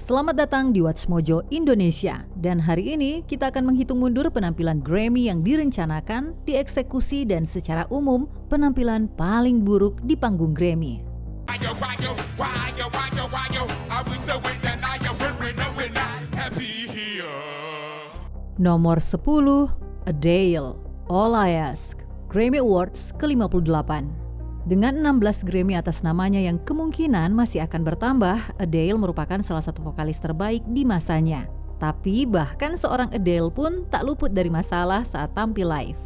Selamat datang di Watch Mojo Indonesia. Dan hari ini kita akan menghitung mundur penampilan Grammy yang direncanakan, dieksekusi, dan secara umum penampilan paling buruk di panggung Grammy. Nomor 10, Adele, All I Ask, Grammy Awards ke-58. Dengan 16 Grammy atas namanya yang kemungkinan masih akan bertambah, Adele merupakan salah satu vokalis terbaik di masanya. Tapi bahkan seorang Adele pun tak luput dari masalah saat tampil live.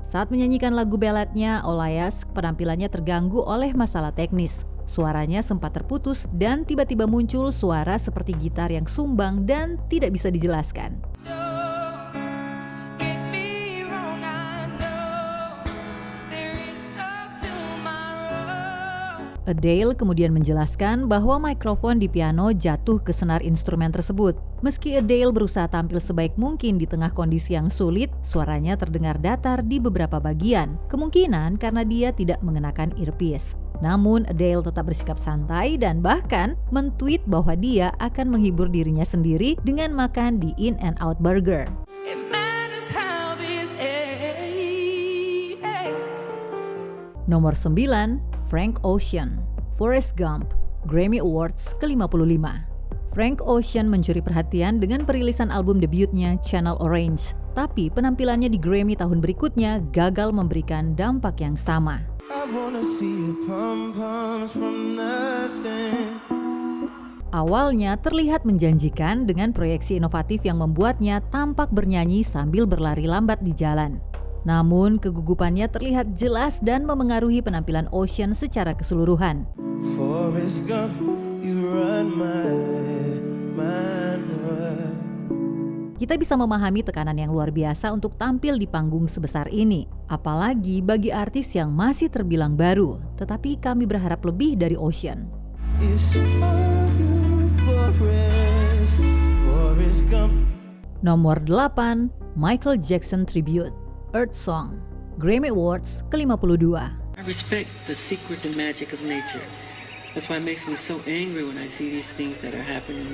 Saat menyanyikan lagu balladnya All I Ask, penampilannya terganggu oleh masalah teknis. Suaranya sempat terputus dan tiba-tiba muncul suara seperti gitar yang sumbang dan tidak bisa dijelaskan. Adele kemudian menjelaskan bahwa mikrofon di piano jatuh ke senar instrumen tersebut. Meski Adele berusaha tampil sebaik mungkin di tengah kondisi yang sulit, suaranya terdengar datar di beberapa bagian, kemungkinan karena dia tidak mengenakan earpiece. Namun Adele tetap bersikap santai dan bahkan men-tweet bahwa dia akan menghibur dirinya sendiri dengan makan di In-N-Out Burger. Nomor 9, Frank Ocean, Forrest Gump, Grammy Awards ke-55. Frank Ocean mencuri perhatian dengan perilisan album debutnya Channel Orange, tapi penampilannya di Grammy tahun berikutnya gagal memberikan dampak yang sama. Awalnya terlihat menjanjikan dengan proyeksi inovatif yang membuatnya tampak bernyanyi sambil berlari lambat di jalan. Namun kegugupannya terlihat jelas dan memengaruhi penampilan Ocean secara keseluruhan. Kita bisa memahami tekanan yang luar biasa untuk tampil di panggung sebesar ini. Apalagi bagi artis yang masih terbilang baru. Tetapi kami berharap lebih dari Ocean. Nomor 8, Michael Jackson Tribute, Earth Song, Grammy Awards ke-52. I respect the secrets and magic of nature. That's why it makes me so angry when I see these things that are happening,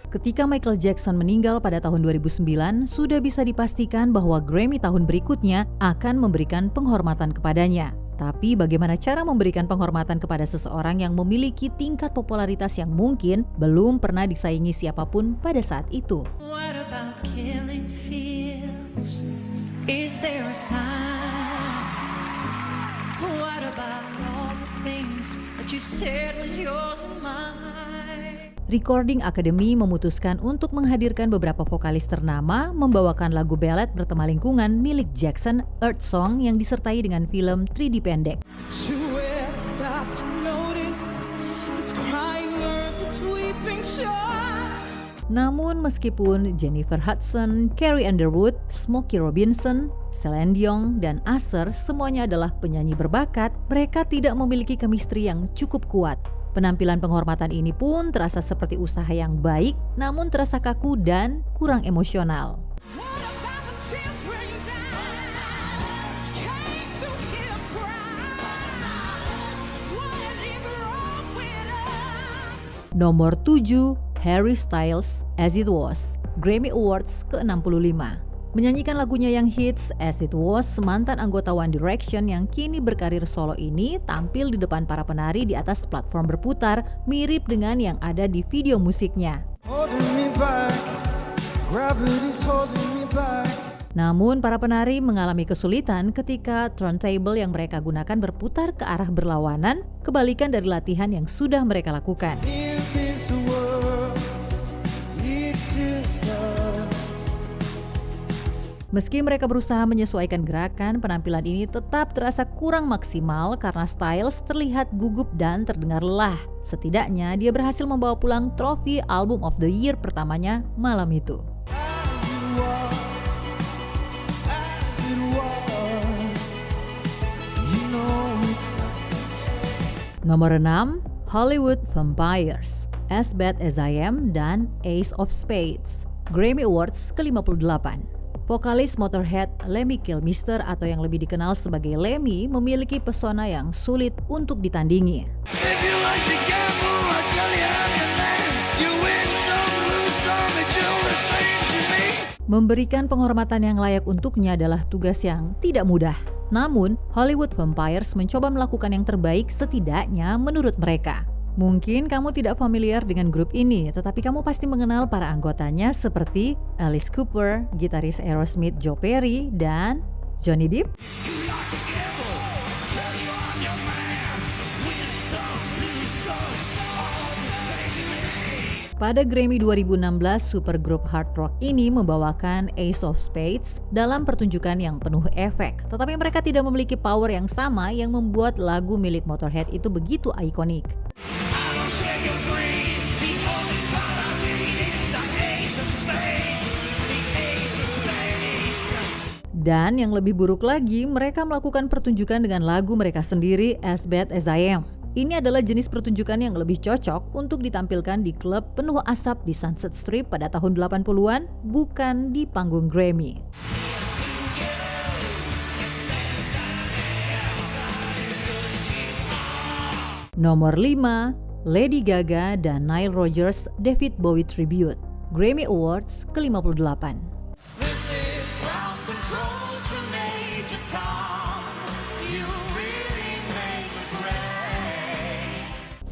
Ketika Michael Jackson meninggal pada tahun 2009, sudah bisa dipastikan bahwa Grammy tahun berikutnya akan memberikan penghormatan kepadanya. Tapi bagaimana cara memberikan penghormatan kepada seseorang yang memiliki tingkat popularitas yang mungkin belum pernah disaingi siapapun pada saat itu? What about killing fields? Is there a time? What about all the things that you said was yours and mine? Recording Academy memutuskan untuk menghadirkan beberapa vokalis ternama membawakan lagu ballad bertema lingkungan milik Jackson, Earth Song, yang disertai dengan film 3D pendek. Namun meskipun Jennifer Hudson, Carrie Underwood, Smokey Robinson, Celine Dion, dan Usher semuanya adalah penyanyi berbakat, mereka tidak memiliki chemistry yang cukup kuat. Penampilan penghormatan ini pun terasa seperti usaha yang baik, namun terasa kaku dan kurang emosional. Nomor 7, Harry Styles, As It Was, Grammy Awards ke-65. Menyanyikan lagunya yang hits As It Was, mantan anggota One Direction yang kini berkarir solo ini tampil di depan para penari di atas platform berputar mirip dengan yang ada di video musiknya. Namun para penari mengalami kesulitan ketika turntable yang mereka gunakan berputar ke arah berlawanan, kebalikan dari latihan yang sudah mereka lakukan. Meski mereka berusaha menyesuaikan gerakan, penampilan ini tetap terasa kurang maksimal karena Styles terlihat gugup dan terdengar lelah. Setidaknya dia berhasil membawa pulang trofi Album of the Year pertamanya malam itu. Nomor 6, Hollywood Vampires, As Bad As I Am, dan Ace of Spades, Grammy Awards ke-58. Vokalis Motorhead Lemmy Kilmister atau yang lebih dikenal sebagai Lemmy memiliki pesona yang sulit untuk ditandingi. Memberikan penghormatan yang layak untuknya adalah tugas yang tidak mudah. Namun, Hollywood Vampires mencoba melakukan yang terbaik setidaknya menurut mereka. Mungkin kamu tidak familiar dengan grup ini, tetapi kamu pasti mengenal para anggotanya seperti Alice Cooper, gitaris Aerosmith Joe Perry, dan Johnny Depp. Pada Grammy 2016, supergroup hard rock ini membawakan Ace of Spades dalam pertunjukan yang penuh efek. Tetapi mereka tidak memiliki power yang sama yang membuat lagu milik Motorhead itu begitu ikonik. Dan yang lebih buruk lagi, mereka melakukan pertunjukan dengan lagu mereka sendiri, As Bad As I Am. Ini adalah jenis pertunjukan yang lebih cocok untuk ditampilkan di klub penuh asap di Sunset Strip pada tahun 80-an, bukan di panggung Grammy. Nomor 5, Lady Gaga dan Nile Rodgers David Bowie Tribute, Grammy Awards ke-58.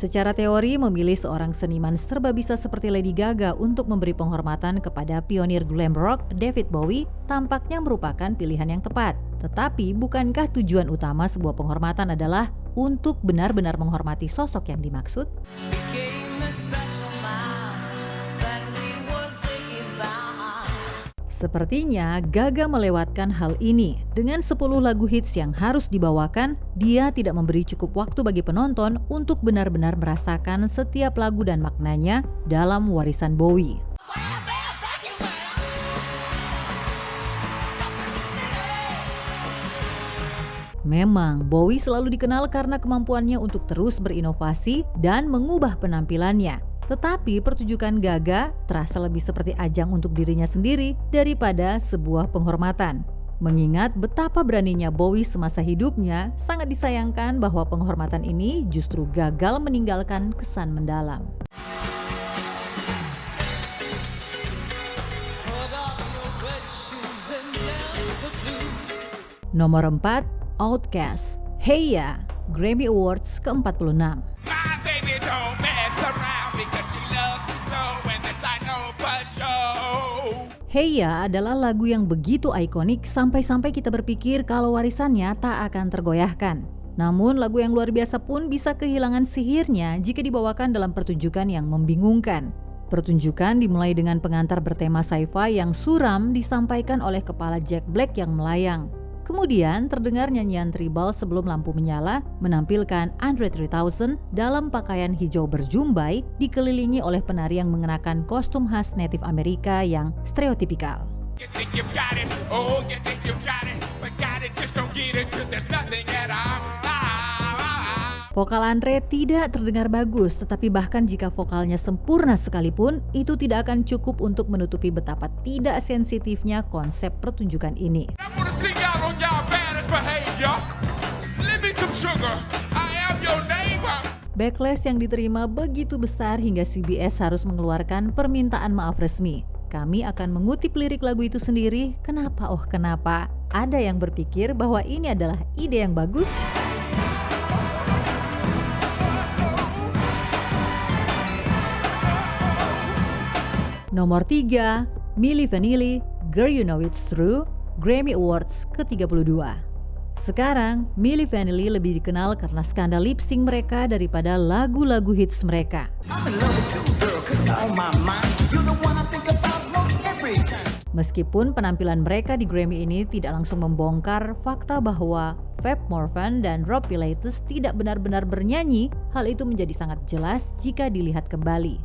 Secara teori, memilih seorang seniman serba bisa seperti Lady Gaga untuk memberi penghormatan kepada pionir glam rock David Bowie tampaknya merupakan pilihan yang tepat. Tetapi, bukankah tujuan utama sebuah penghormatan adalah untuk benar-benar menghormati sosok yang dimaksud? Sepertinya Gaga melewatkan hal ini. Dengan 10 lagu hits yang harus dibawakan, dia tidak memberi cukup waktu bagi penonton untuk benar-benar merasakan setiap lagu dan maknanya dalam warisan Bowie. Memang, Bowie selalu dikenal karena kemampuannya untuk terus berinovasi dan mengubah penampilannya. Tetapi pertunjukan Gaga terasa lebih seperti ajang untuk dirinya sendiri daripada sebuah penghormatan. Mengingat betapa beraninya Bowie semasa hidupnya, sangat disayangkan bahwa penghormatan ini justru gagal meninggalkan kesan mendalam. Nomor 4, Outkast, Hey Ya, Grammy Awards ke-46. Hey Ya adalah lagu yang begitu ikonik sampai-sampai kita berpikir kalau warisannya tak akan tergoyahkan. Namun lagu yang luar biasa pun bisa kehilangan sihirnya jika dibawakan dalam pertunjukan yang membingungkan. Pertunjukan dimulai dengan pengantar bertema sci-fi yang suram disampaikan oleh kepala Jack Black yang melayang. Kemudian terdengar nyanyian tribal sebelum lampu menyala menampilkan Andre 3000 dalam pakaian hijau berjumbai dikelilingi oleh penari yang mengenakan kostum khas Native Amerika yang stereotipikal. Vokal Andre tidak terdengar bagus, tetapi bahkan jika vokalnya sempurna sekalipun, itu tidak akan cukup untuk menutupi betapa tidak sensitifnya konsep pertunjukan ini. Backlash yang diterima begitu besar hingga CBS harus mengeluarkan permintaan maaf resmi. Kami akan mengutip lirik lagu itu sendiri, kenapa oh kenapa? Ada yang berpikir bahwa ini adalah ide yang bagus? Nomor 3, Milli Vanilli, Girl You Know It's True, Grammy Awards ke-32. Sekarang, Milli Vanilli lebih dikenal karena skandal lip sync mereka daripada lagu-lagu hits mereka. Meskipun penampilan mereka di Grammy ini tidak langsung membongkar fakta bahwa Fab Morvan dan Rob Pilatus tidak benar-benar bernyanyi, hal itu menjadi sangat jelas jika dilihat kembali.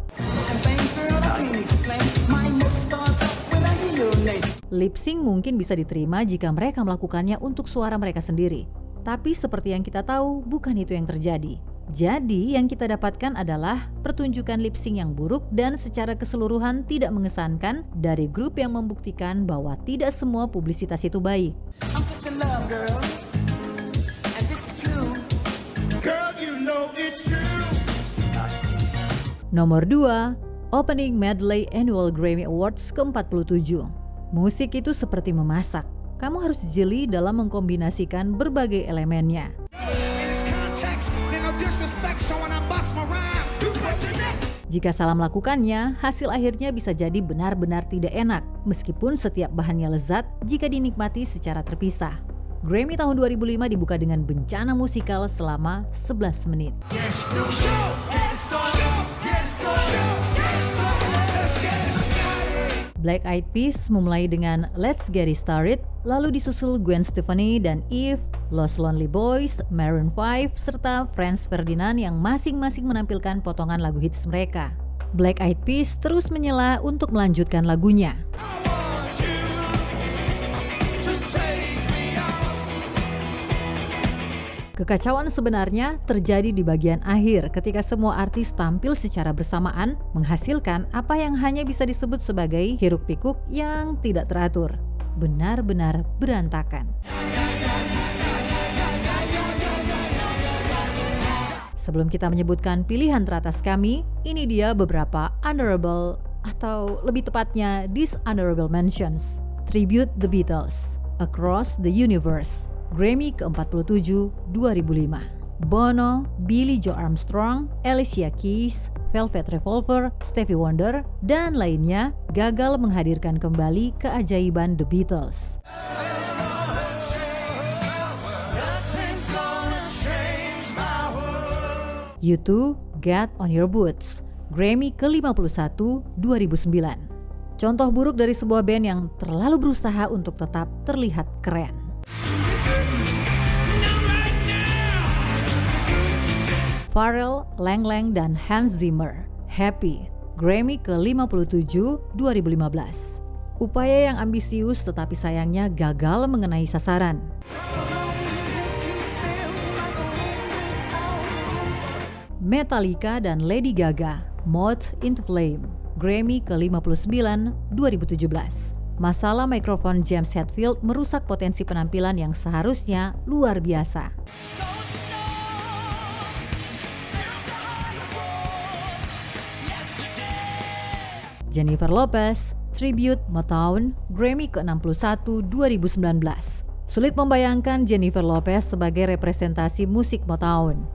Lip sync mungkin bisa diterima jika mereka melakukannya untuk suara mereka sendiri. Tapi seperti yang kita tahu, bukan itu yang terjadi. Jadi yang kita dapatkan adalah pertunjukan lip sync yang buruk dan secara keseluruhan tidak mengesankan dari grup yang membuktikan bahwa tidak semua publisitas itu baik. I'm just in love, girl. And this is true. Girl, you know it's true. Nomor 2, Opening Medley Annual Grammy Awards ke-47. Musik itu seperti memasak. Kamu harus jeli dalam mengkombinasikan berbagai elemennya. Jika salah melakukannya, hasil akhirnya bisa jadi benar-benar tidak enak, meskipun setiap bahannya lezat jika dinikmati secara terpisah. Grammy tahun 2005 dibuka dengan bencana musikal selama 11 menit. Black Eyed Peas memulai dengan Let's Get It Started, lalu disusul Gwen Stefani dan Eve, Los Lonely Boys, Maroon 5, serta Franz Ferdinand yang masing-masing menampilkan potongan lagu hits mereka. Black Eyed Peas terus menyela untuk melanjutkan lagunya. Kekacauan sebenarnya terjadi di bagian akhir ketika semua artis tampil secara bersamaan, menghasilkan apa yang hanya bisa disebut sebagai hiruk-pikuk yang tidak teratur. Benar-benar berantakan. Sebelum kita menyebutkan pilihan teratas kami, ini dia beberapa honorable atau lebih tepatnya dishonorable mentions. Tribute The Beatles, Across the Universe, Grammy ke-47 2005. Bono, Billie Joe Armstrong, Alicia Keys, Velvet Revolver, Stevie Wonder, dan lainnya gagal menghadirkan kembali keajaiban The Beatles. U2, Get On Your Boots, Grammy ke-51 2009. Contoh buruk dari sebuah band yang terlalu berusaha untuk tetap terlihat keren. Pharrell, Lang Lang, dan Hans Zimmer, Happy, Grammy ke-57 2015. Upaya yang ambisius tetapi sayangnya gagal mengenai sasaran. Metallica dan Lady Gaga, Moth into Flame, Grammy ke-59 2017. Masalah mikrofon James Hetfield merusak potensi penampilan yang seharusnya luar biasa. Jennifer Lopez, Tribute Motown, Grammy ke-61 2019. Sulit membayangkan Jennifer Lopez sebagai representasi musik Motown.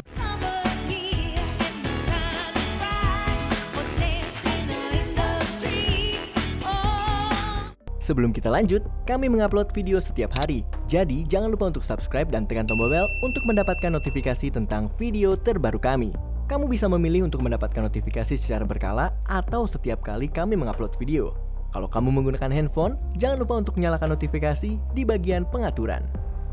Sebelum kita lanjut, kami mengupload video setiap hari. Jadi, jangan lupa untuk subscribe dan tekan tombol bel untuk mendapatkan notifikasi tentang video terbaru kami. Kamu bisa memilih untuk mendapatkan notifikasi secara berkala atau setiap kali kami mengupload video. Kalau kamu menggunakan handphone, jangan lupa untuk nyalakan notifikasi di bagian pengaturan.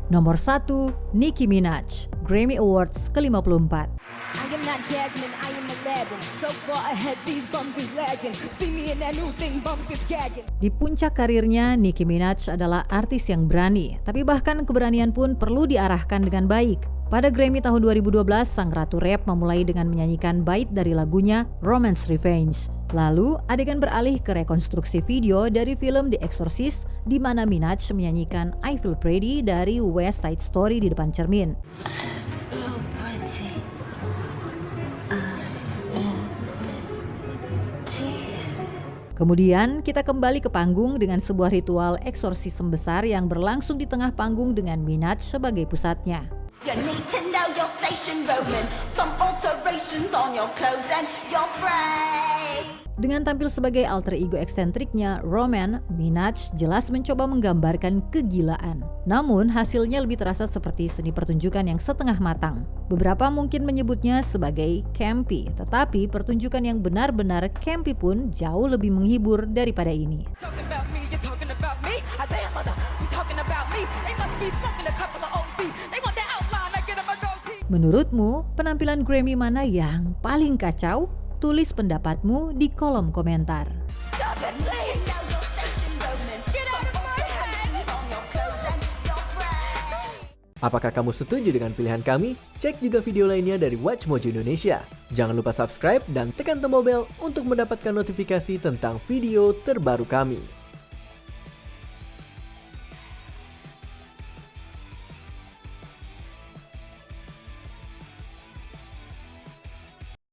Nomor 1, Nicki Minaj, Grammy Awards ke-54. I am not Jasmine, I am Aladdin. So far ahead, these bums is lagging. See me in that new thing, bums is gagging. Di puncak karirnya, Nicki Minaj adalah artis yang berani, tapi bahkan keberanian pun perlu diarahkan dengan baik. Pada Grammy tahun 2012, sang ratu rap memulai dengan menyanyikan bait dari lagunya Romance Revenge. Lalu, adegan beralih ke rekonstruksi video dari film The Exorcist, di mana Minaj menyanyikan I Feel Pretty dari West Side Story di depan cermin. Kemudian, kita kembali ke panggung dengan sebuah ritual eksorsisme besar yang berlangsung di tengah panggung dengan Minaj sebagai pusatnya. You need to know your station, Roman. Some alterations on your clothes and your brain. Dengan tampil sebagai alter ego eksentriknya, Roman, Minaj jelas mencoba menggambarkan kegilaan. Namun, hasilnya lebih terasa seperti seni pertunjukan yang setengah matang. Beberapa mungkin menyebutnya sebagai campy, tetapi pertunjukan yang benar-benar campy pun jauh lebih menghibur daripada ini. Menurutmu, penampilan Grammy mana yang paling kacau? Tulis pendapatmu di kolom komentar. Apakah kamu setuju dengan pilihan kami? Cek juga video lainnya dari Watch Mojo Indonesia. Jangan lupa subscribe dan tekan tombol bel untuk mendapatkan notifikasi tentang video terbaru kami.